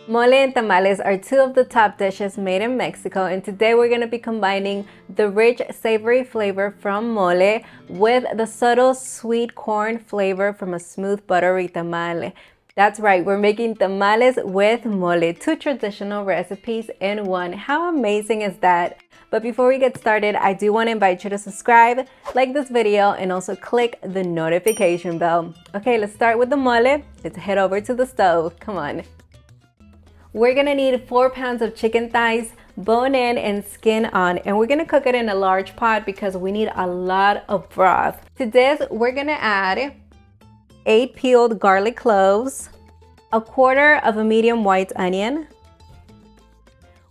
Mole and tamales are two of the top dishes made in Mexico, and today we're going to be combining the rich savory flavor from mole with the subtle sweet corn flavor from a smooth buttery tamale. That's right, we're making tamales with mole, two traditional recipes in one. How amazing is that? But before we get started, I do want to invite you to subscribe, like this video, and also click the notification bell. Okay, let's start with the mole. Let's head over to the stove. Come on. We're gonna need 4 pounds of chicken thighs, bone in and skin on, and we're gonna cook it in a large pot because we need a lot of broth. To this, we're gonna add 8 peeled garlic cloves, a quarter of a medium white onion,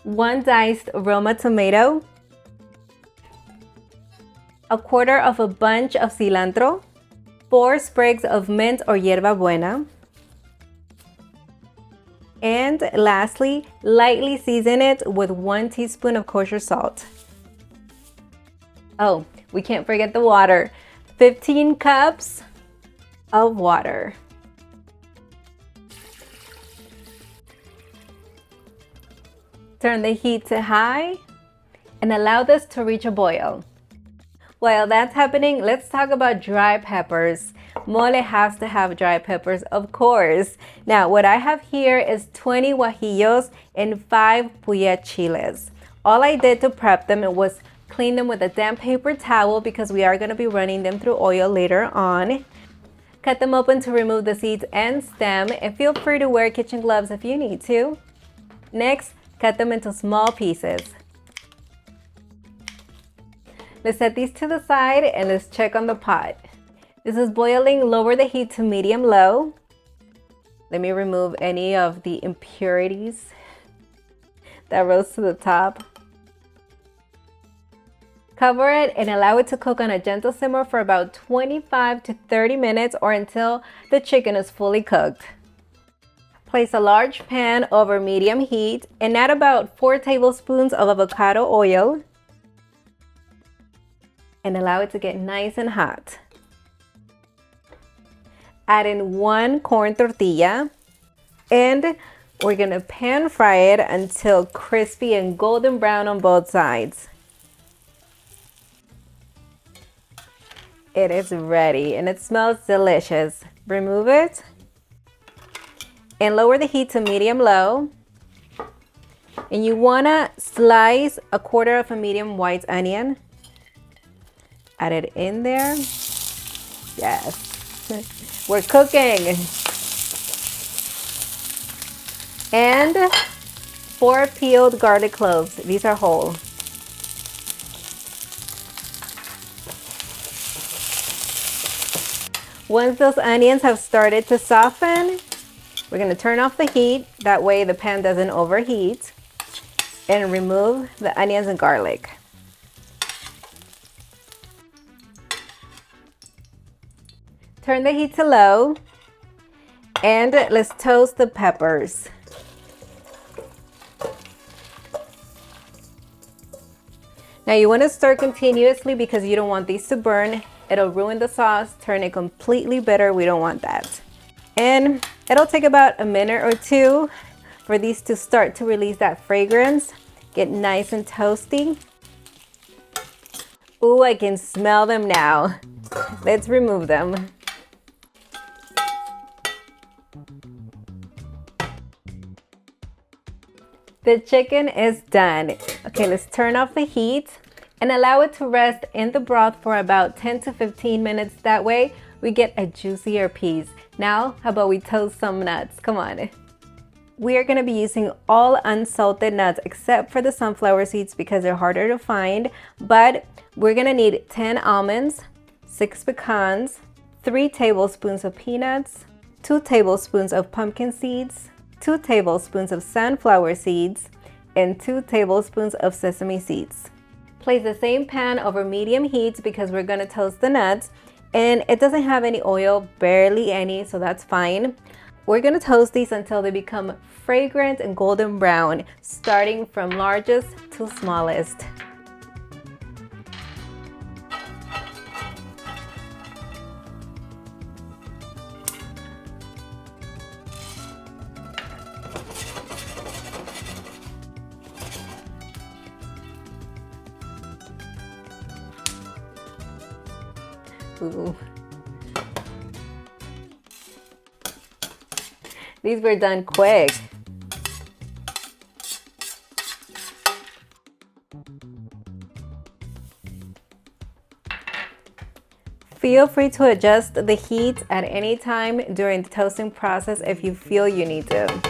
1 diced roma tomato, a quarter of a bunch of cilantro, 4 sprigs of mint or hierba buena, and lastly, lightly season it with 1 teaspoon of kosher salt. Oh, we can't forget the water. 15 cups of water. Turn the heat to high and allow this to reach a boil. While that's happening, let's talk about dry peppers. Mole has to have dry peppers, of course. Now, what I have here is 20 guajillos and 5 puya chiles. All I did to prep them was clean them with a damp paper towel because we are going to be running them through oil later on. Cut them open to remove the seeds and stem, and feel free to wear kitchen gloves if you need to. Next, cut them into small pieces. Let's set these to the side and let's check on the pot. This is boiling. Lower the heat to medium-low. Let me remove any of the impurities that rose to the top. Cover it and allow it to cook on a gentle simmer for about 25 to 30 minutes or until the chicken is fully cooked. Place a large pan over medium heat and add about 4 tablespoons of avocado oil and allow it to get nice and hot. Add in 1 corn tortilla and we're gonna pan fry it until crispy and golden brown on both sides. It is ready and it smells delicious. Remove it and lower the heat to medium-low. And you wanna slice a quarter of a medium white onion. Add it in there. Yes, we're cooking. And 4 peeled garlic cloves. These are whole. Once those onions have started to soften, we're going to turn off the heat. That way the pan doesn't overheat. And remove the onions and garlic. Turn the heat to low and let's toast the peppers. Now you want to stir continuously because you don't want these to burn. It'll ruin the sauce, turn it completely bitter. We don't want that. And it'll take about a minute or two for these to start to release that fragrance, get nice and toasty. Ooh, I can smell them now. Let's remove them. The chicken is done. Okay, let's turn off the heat and allow it to rest in the broth for about 10 to 15 minutes. That way we get a juicier piece. Now, how about we toast some nuts? Come on. We are gonna be using all unsalted nuts except for the sunflower seeds because they're harder to find. But we're gonna need 10 almonds, 6 pecans, 3 tablespoons of peanuts, 2 tablespoons of pumpkin seeds, 2 tablespoons of sunflower seeds, and 2 tablespoons of sesame seeds. Place the same pan over medium heat because we're gonna toast the nuts, and it doesn't have any oil, barely any, so that's fine. We're gonna toast these until they become fragrant and golden brown, starting from largest to smallest. Ooh. These were done quick. Feel free to adjust the heat at any time during the toasting process if you feel you need to.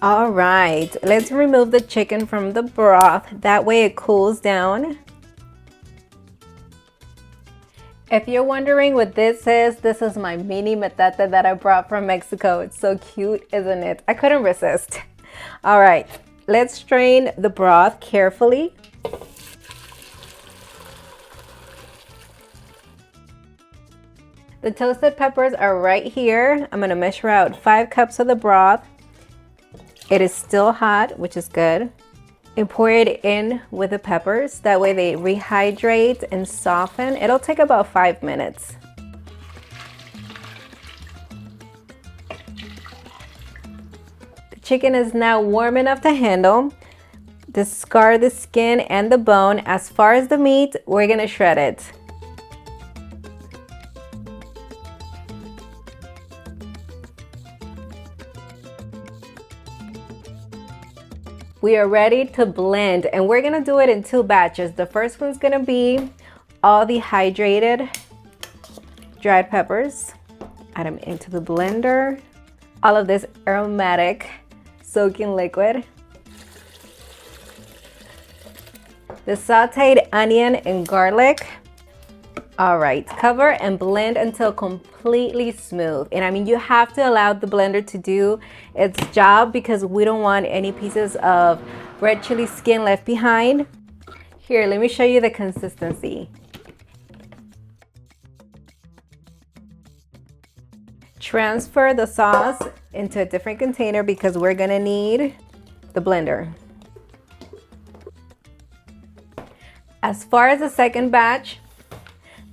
All right, let's remove the chicken from the broth. That way it cools down. If you're wondering what this is my mini metate that I brought from Mexico. It's so cute, isn't it? I couldn't resist. All right, let's strain the broth carefully. The toasted peppers are right here. I'm gonna measure out 5 cups of the broth. It is still hot, which is good. And pour it in with the peppers. That way they rehydrate and soften. It'll take about 5 minutes. The chicken is now warm enough to handle. Discard the skin and the bone. As far as the meat, we're gonna shred it. We are ready to blend, and we're gonna do it in 2 batches. The first one's gonna be all the hydrated dried peppers. Add them into the blender. All of this aromatic soaking liquid. The sauteed onion and garlic. All right, cover and blend until completely smooth. And I mean, you have to allow the blender to do its job because we don't want any pieces of red chili skin left behind. Here, let me show you the consistency. Transfer the sauce into a different container because we're gonna need the blender. As far as the second batch,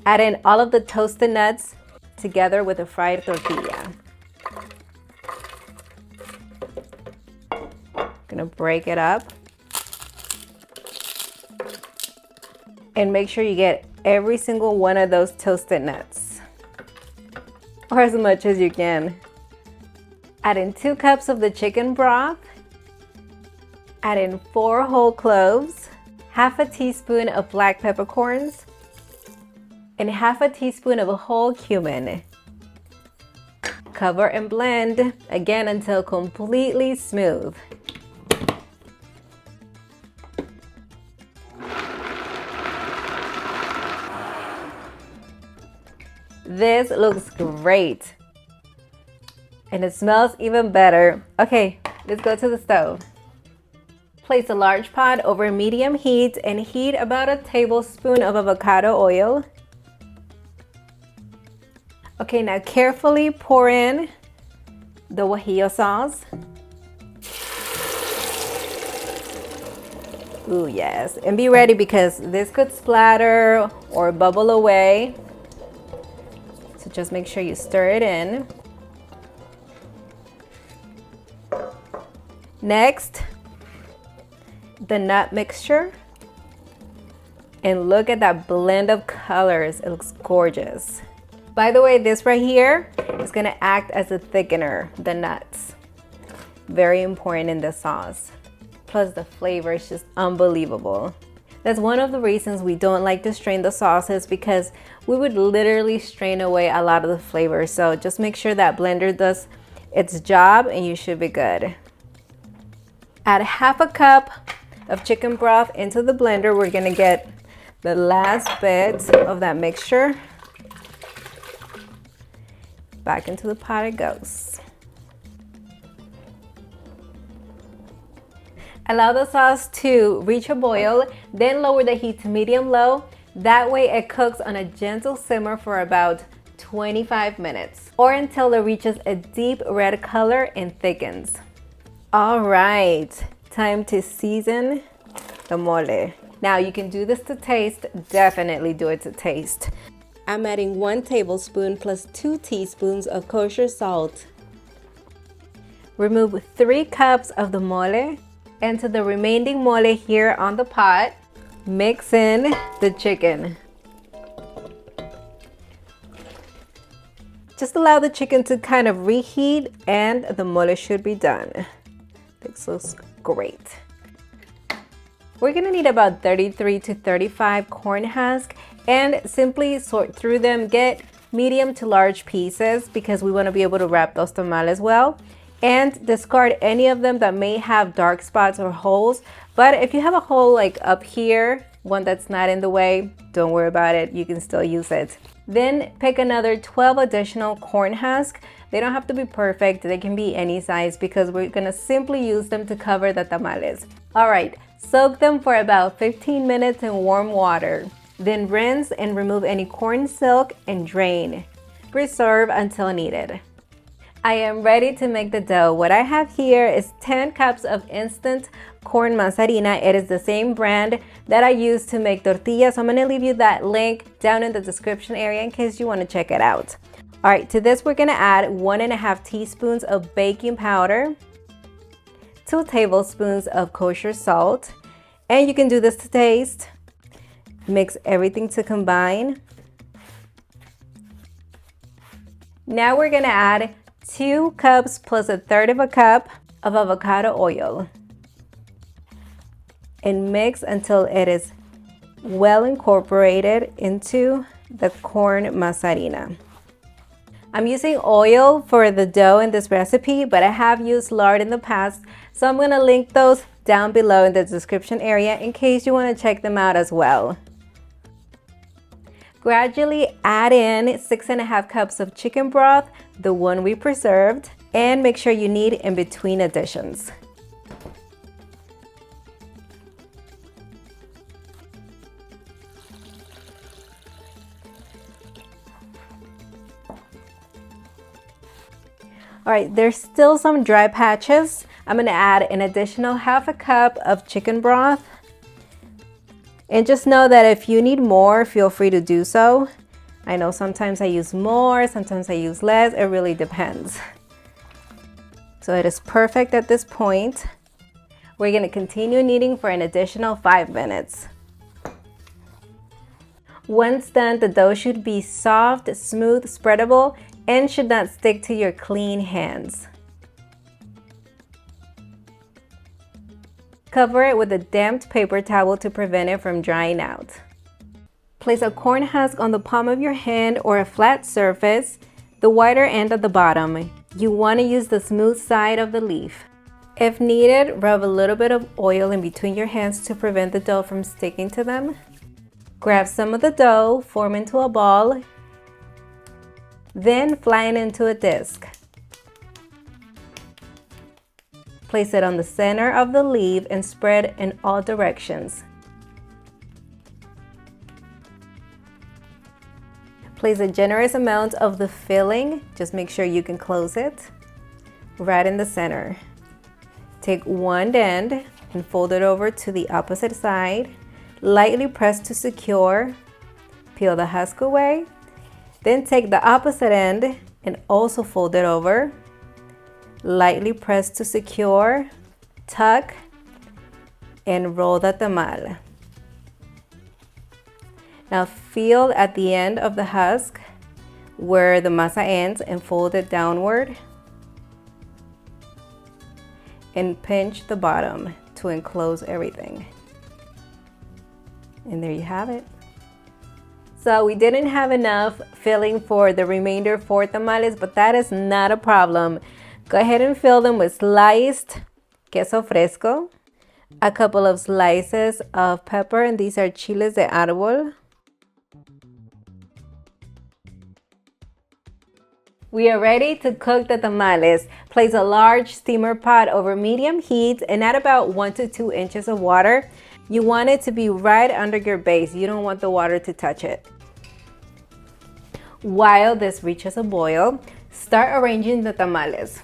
add in all of the toasted nuts together with a fried tortilla. Gonna break it up. And make sure you get every single one of those toasted nuts. Or as much as you can. Add in 2 cups of the chicken broth. Add in 4 whole cloves, half a teaspoon of black peppercorns, and half a teaspoon of whole cumin. Cover and blend again until completely smooth. This looks great. And it smells even better. Okay, let's go to the stove. Place a large pot over medium heat and heat about a tablespoon of avocado oil. Okay, now carefully pour in the guajillo sauce. Ooh, yes. And be ready because this could splatter or bubble away. So just make sure you stir it in. Next, the nut mixture. And look at that blend of colors. It looks gorgeous. By the way, this right here is gonna act as a thickener, the nuts. Very important in the sauce. Plus the flavor is just unbelievable. That's one of the reasons we don't like to strain the sauces because we would literally strain away a lot of the flavor. So just make sure that blender does its job and you should be good. Add half a cup of chicken broth into the blender. We're gonna get the last bit of that mixture. Back into the pot it goes. Allow the sauce to reach a boil, then lower the heat to medium-low. That way it cooks on a gentle simmer for about 25 minutes or until it reaches a deep red color and thickens. All right, time to season the mole. Now you can do this to taste, definitely do it to taste. I'm adding 1 tablespoon plus 2 teaspoons of kosher salt. Remove 3 cups of the mole. Enter the remaining mole here on the pot. Mix in the chicken. Just allow the chicken to kind of reheat and the mole should be done. This looks great. We're gonna need about 33 to 35 corn husks and simply sort through them. Get medium to large pieces because we wanna be able to wrap those tamales well. And discard any of them that may have dark spots or holes. But if you have a hole like up here, one that's not in the way, don't worry about it, you can still use it. Then pick another 12 additional corn husks. They don't have to be perfect, they can be any size because we're gonna simply use them to cover the tamales. All right, soak them for about 15 minutes in warm water. Then rinse and remove any corn silk and drain. Preserve until needed. I am ready to make the dough. What I have here is 10 cups of instant corn masa harina. It is the same brand that I use to make tortillas. So I'm gonna leave you that link down in the description area in case you wanna check it out. All right, to this we're gonna add 1.5 teaspoons of baking powder, 2 tablespoons of kosher salt, and you can do this to taste. Mix everything to combine. Now we're gonna add 2 cups plus 1/3 of a cup of avocado oil and mix until it is well incorporated into the corn masa harina. I'm using oil for the dough in this recipe, but I have used lard in the past, so I'm going to link those down below in the description area in case you want to check them out as well. Gradually add in 6.5 cups of chicken broth, the one we preserved, and make sure you knead in between additions. All right, there's still some dry patches. I'm gonna add an additional 1/2 cup of chicken broth. And just know that if you need more, feel free to do so. I know sometimes I use more, sometimes I use less, it really depends. So it is perfect at this point. We're gonna continue kneading for an additional 5 minutes. Once done, the dough should be soft, smooth, spreadable, and should not stick to your clean hands. Cover it with a damp paper towel to prevent it from drying out. Place a corn husk on the palm of your hand or a flat surface, the wider end at the bottom. You want to use the smooth side of the leaf. If needed, rub a little bit of oil in between your hands to prevent the dough from sticking to them. Grab some of the dough, form into a ball, then flatten into a disc. Place it on the center of the leaf and spread in all directions. Place a generous amount of the filling, just make sure you can close it, right in the center. Take one end and fold it over to the opposite side. Lightly press to secure. Peel the husk away. Then take the opposite end and also fold it over. Lightly press to secure, tuck, and roll the tamal. Now feel at the end of the husk where the masa ends and fold it downward. And pinch the bottom to enclose everything. And there you have it. So we didn't have enough filling for the remainder 4 tamales, but that is not a problem. Go ahead and fill them with sliced queso fresco, a couple of slices of pepper, and these are chiles de árbol. We are ready to cook the tamales. Place a large steamer pot over medium heat and add about 1 to 2 inches of water. You want it to be right under your base. You don't want the water to touch it. While this reaches a boil, start arranging the tamales.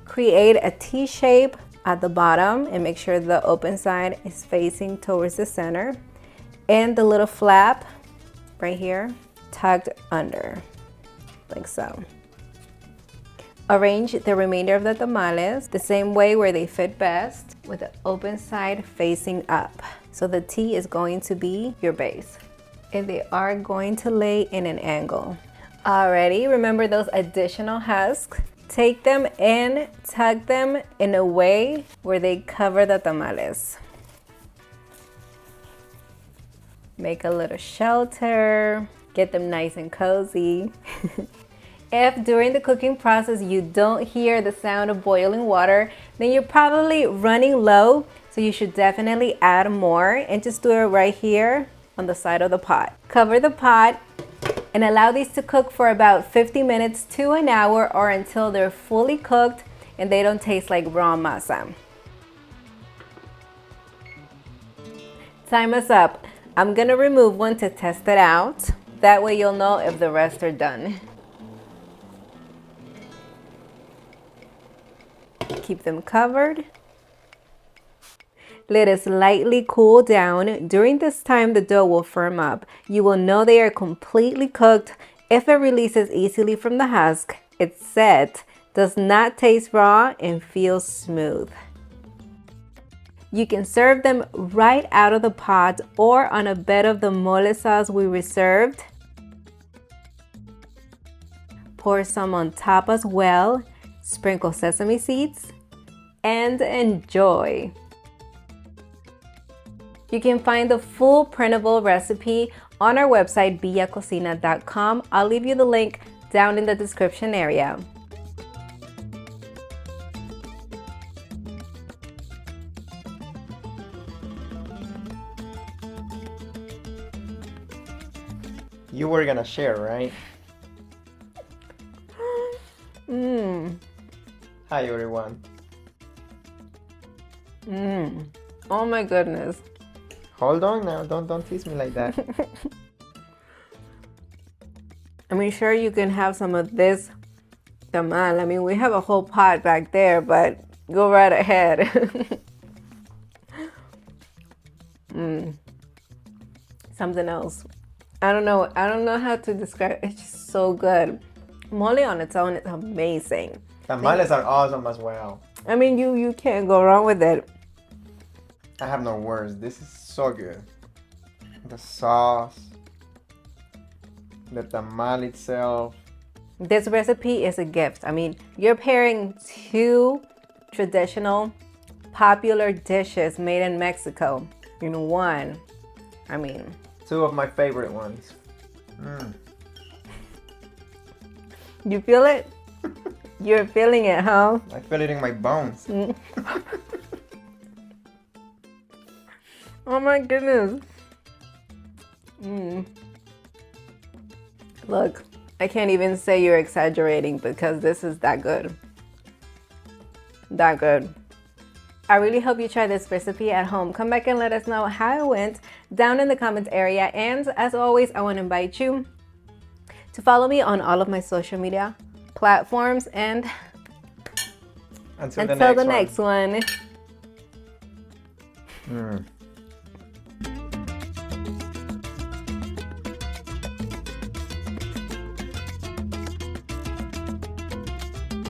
Create a T shape at the bottom and make sure the open side is facing towards the center. And the little flap right here, tucked under, like so. Arrange the remainder of the tamales the same way where they fit best, with the open side facing up. So the T is going to be your base. And they are going to lay in an angle. Alrighty, remember those additional husks? Take them and tuck them in a way where they cover the tamales. Make a little shelter, get them nice and cozy. If during the cooking process you don't hear the sound of boiling water, then you're probably running low, so you should definitely add more, and just do it right here on the side of the pot. Cover the pot and allow these to cook for about 50 minutes to an hour, or until they're fully cooked and they don't taste like raw masa. Time is up. I'm gonna remove one to test it out. That way you'll know if the rest are done. Keep them covered. Let it slightly cool down. During this time, the dough will firm up. You will know they are completely cooked if it releases easily from the husk. It's set, does not taste raw, and feels smooth. You can serve them right out of the pot or on a bed of the mole sauce we reserved. Pour some on top as well. Sprinkle sesame seeds and enjoy. You can find the full printable recipe on our website, villacocina.com. I'll leave you the link down in the description area. You were gonna share, right? Hi everyone. Oh my goodness. Hold on now, don't tease me like that. I mean, sure, you can have some of this tamal. I mean, we have a whole pot back there, but go right ahead. Something else. I don't know how to describe it. It's just so good. Mole on its own is amazing. Tamales are awesome as well. I mean, you can't go wrong with it. I have no words. This is so good. The sauce, the tamal itself. This recipe is a gift. I mean, you're pairing two traditional, popular dishes made in Mexico in one. I mean, two of my favorite ones. You feel it? You're feeling it, huh? I feel it in my bones. Oh my goodness. Look, I can't even say you're exaggerating because this is that good. That good. I really hope you try this recipe at home. Come back and let us know how it went down in the comments area. And as always, I want to invite you to follow me on all of my social media platforms. And until the next one.